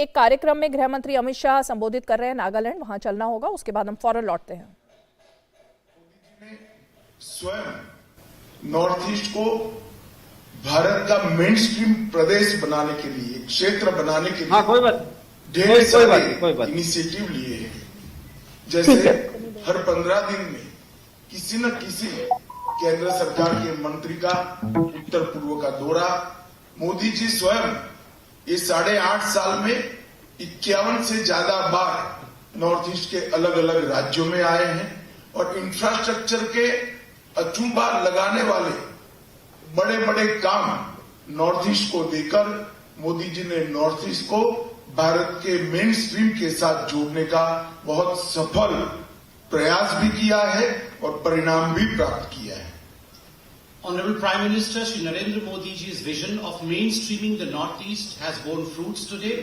एक कार्यक्रम में गृह मंत्री अमित शाह संबोधित कर रहे हैं नागालैंड, वहां चलना होगा, उसके बाद हम फौरन लौटते हैं। स्वयं नॉर्थ ईस्ट को भारत का मेन स्ट्रीम प्रदेश बनाने के लिए, क्षेत्र बनाने के लिए ढेर सारे इनिशिएटिव लिए हैं। जैसे हर 15 दिन में किसी न किसी केंद्र सरकार के मंत्री का उत्तर पूर्व का दौरा, मोदी जी स्वयं ये 8.5 साल में 51 से ज्यादा बार नॉर्थ ईस्ट के अलग अलग राज्यों में आए हैं और इंफ्रास्ट्रक्चर के अचूबा लगाने वाले बड़े बड़े काम नॉर्थ ईस्ट को देकर मोदी जी ने नॉर्थ ईस्ट को भारत के मेन स्ट्रीम के साथ जोड़ने का बहुत सफल प्रयास भी किया है और परिणाम भी प्राप्त किया है। Honorable Prime Minister Shri Narendra Modi ji's vision of mainstreaming the Northeast has borne fruits today.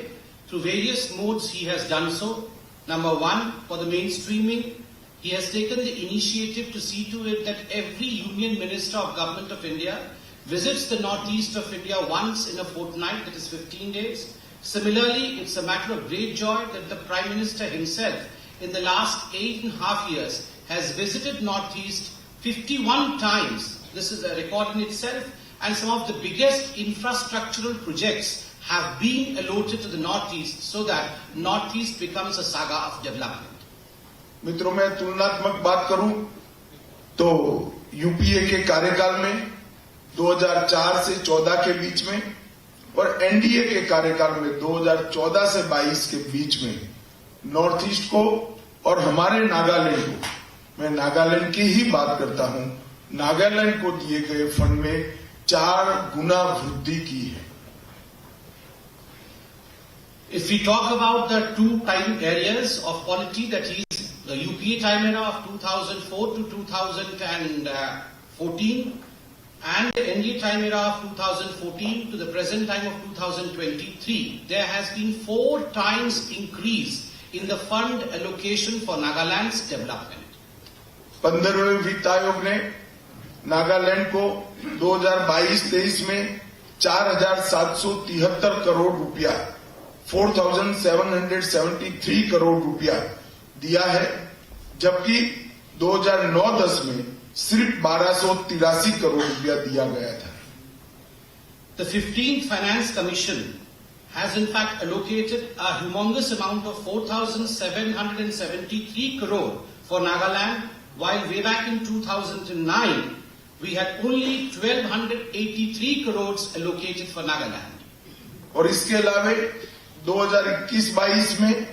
Through various modes he has done so. Number one, for the mainstreaming, he has taken the initiative to see to it that every Union Minister of Government of India visits the Northeast of India once in a fortnight, that is 15 days. Similarly, it's a matter of great joy that the Prime Minister himself, in the last 8.5 years, has visited Northeast 51 times. This is a record in itself, and some of the biggest infrastructural projects have been allotted to the Northeast so that Northeast becomes a saga of development. मित्रों, मैं तुलनात्मक बात करूं तो UPA के कार्यकाल में 2004 से 14 के बीच में और एनडीए के कार्यकाल में 2014 से 22 के बीच में नॉर्थ ईस्ट को और हमारे नागालैंड को, मैं नागालैंड की ही बात करता हूं, नागालैंड को दिए गए फंड में 4 गुना वृद्धि की है। If we talk about the two time areas of polity, that is the UPA time era of 2004 to 2014 and the NDA time era of 2014 to the present time of 2023, there has been 4 times increase in the fund allocation for Nagaland's development. 15वें वित्त आयोग ने नागालैंड को 2022-23 में 4,773 करोड़ रुपया, 4,773 करोड़ रुपया दिया है, जबकि 2009-10 में सिर्फ 1,283 करोड़ रुपया दिया गया था। The 15th Finance Commission has in fact allocated a humongous amount of 4,773 crore for Nagaland, while way back in 2009 we had only 1,283 crores allocated for Nagaland. और इसके अलावे 2021-22 में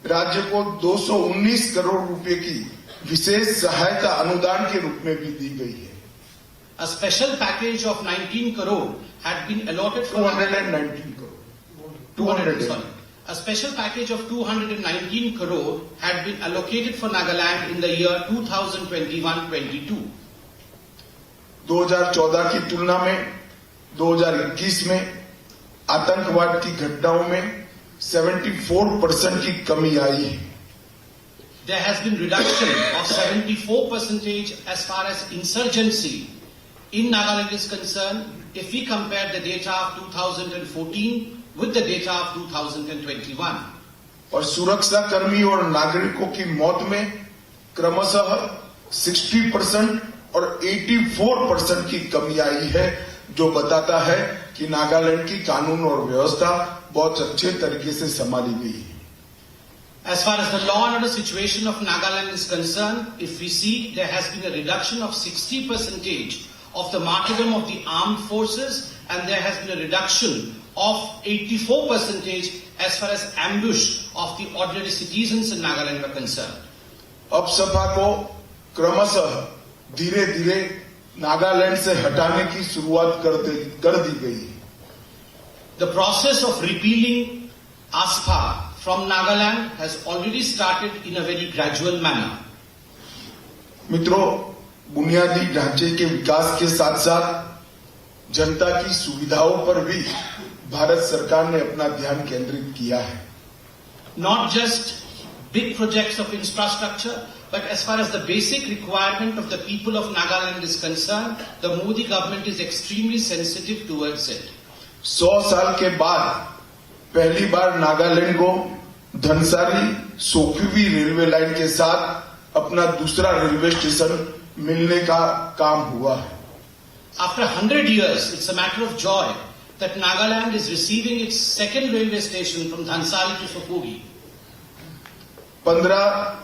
राज्य को 219 करोड़ रुपए की विशेष सहायता अनुदान के रूप में भी दी गई है। A special package of 19 crore had been allotted for 219 crore. 200. Sorry. A special package of 219 crore had been allocated for Nagaland in the year 2021-22. 2014 की तुलना में 2021 में आतंकवाद की घटनाओं में 74% की कमी आई है। There has been reduction of 74% as far as insurgency in Nagaland is concerned if we compare the data of 2014 with the data of 2021. और सुरक्षा कर्मी और नागरिकों की मौत में क्रमशः 60% और 84% की कमी आई है, जो बताता है कि नागालैंड की कानून और व्यवस्था बहुत अच्छे तरीके से संभाली गई है। As far as the law and order situation of Nagaland is concerned, if we see, there has been a reduction of 60% of the martyrdom of the armed forces, and there has been a reduction of 84% as far as ambush of the ordinary citizens in Nagaland are concerned. अब सपा को क्रमशः धीरे धीरे नागालैंड से हटाने की शुरुआत कर दी गई है। The process of repealing ASPA from Nagaland has already started in a very gradual manner. मित्रों, बुनियादी ढांचे के विकास के साथ साथ जनता की सुविधाओं पर भी भारत सरकार ने अपना ध्यान केंद्रित किया है। Not just big projects of infrastructure, but as far as the basic requirement of the people of Nagaland is concerned, the Modi government is extremely sensitive towards it. 100 साल के बाद पहली बार नागालैंड को धनसारी सोक्यूवी रेलवे लाइन के साथ अपना दूसरा रेलवे स्टेशन मिलने का काम हुआ है। After 100 years, it's a matter of joy that Nagaland is receiving its second railway station from Dhansari to Sopogi. 15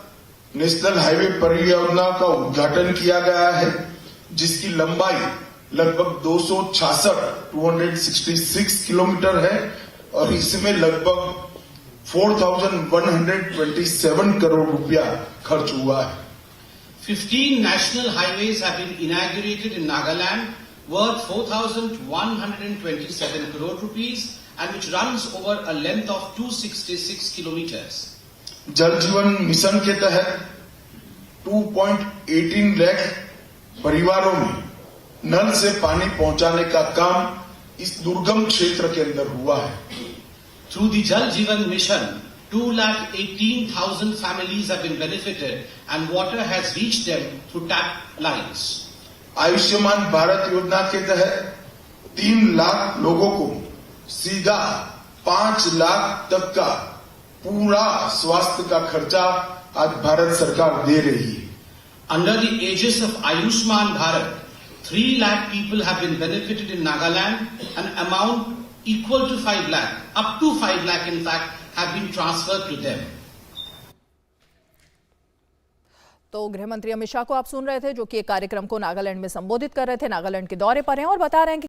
national highway परियोजना का उद्घाटन किया गया है, जिसकी लंबाई लगभग 266 किलोमीटर है और इसमें लगभग 4,127 करोड़ रुपया खर्च हुआ है। 15 national highways have been inaugurated in Nagaland worth 4,127 crore rupees and which runs over a length of 266 kilometers. जल जीवन मिशन के तहत 2.18 लाख परिवारों में नल से पानी पहुंचाने का काम इस दुर्गम क्षेत्र के अंदर हुआ है। Through the Jal Jeevan Mission, 218,000 families have been benefited and water has reached them through tap lines. Ayushman Bharat योजना के तहत 3 लाख लोगों को सीधा 5 लाख तक का पूरा स्वास्थ्य का खर्चा आज भारत सरकार दे रही है। Under the aegis of Ayushman Bharat, 3 lakh people have been benefited in Nagaland, an amount equal to 5 lakh, up to 5 lakh in fact, have been transferred to them. तो गृह मंत्री अमित शाह को आप सुन रहे थे, जो कि एक कार्यक्रम को नागालैंड में संबोधित कर रहे थे, नागालैंड के दौरे पर हैं और बता रहे हैं कि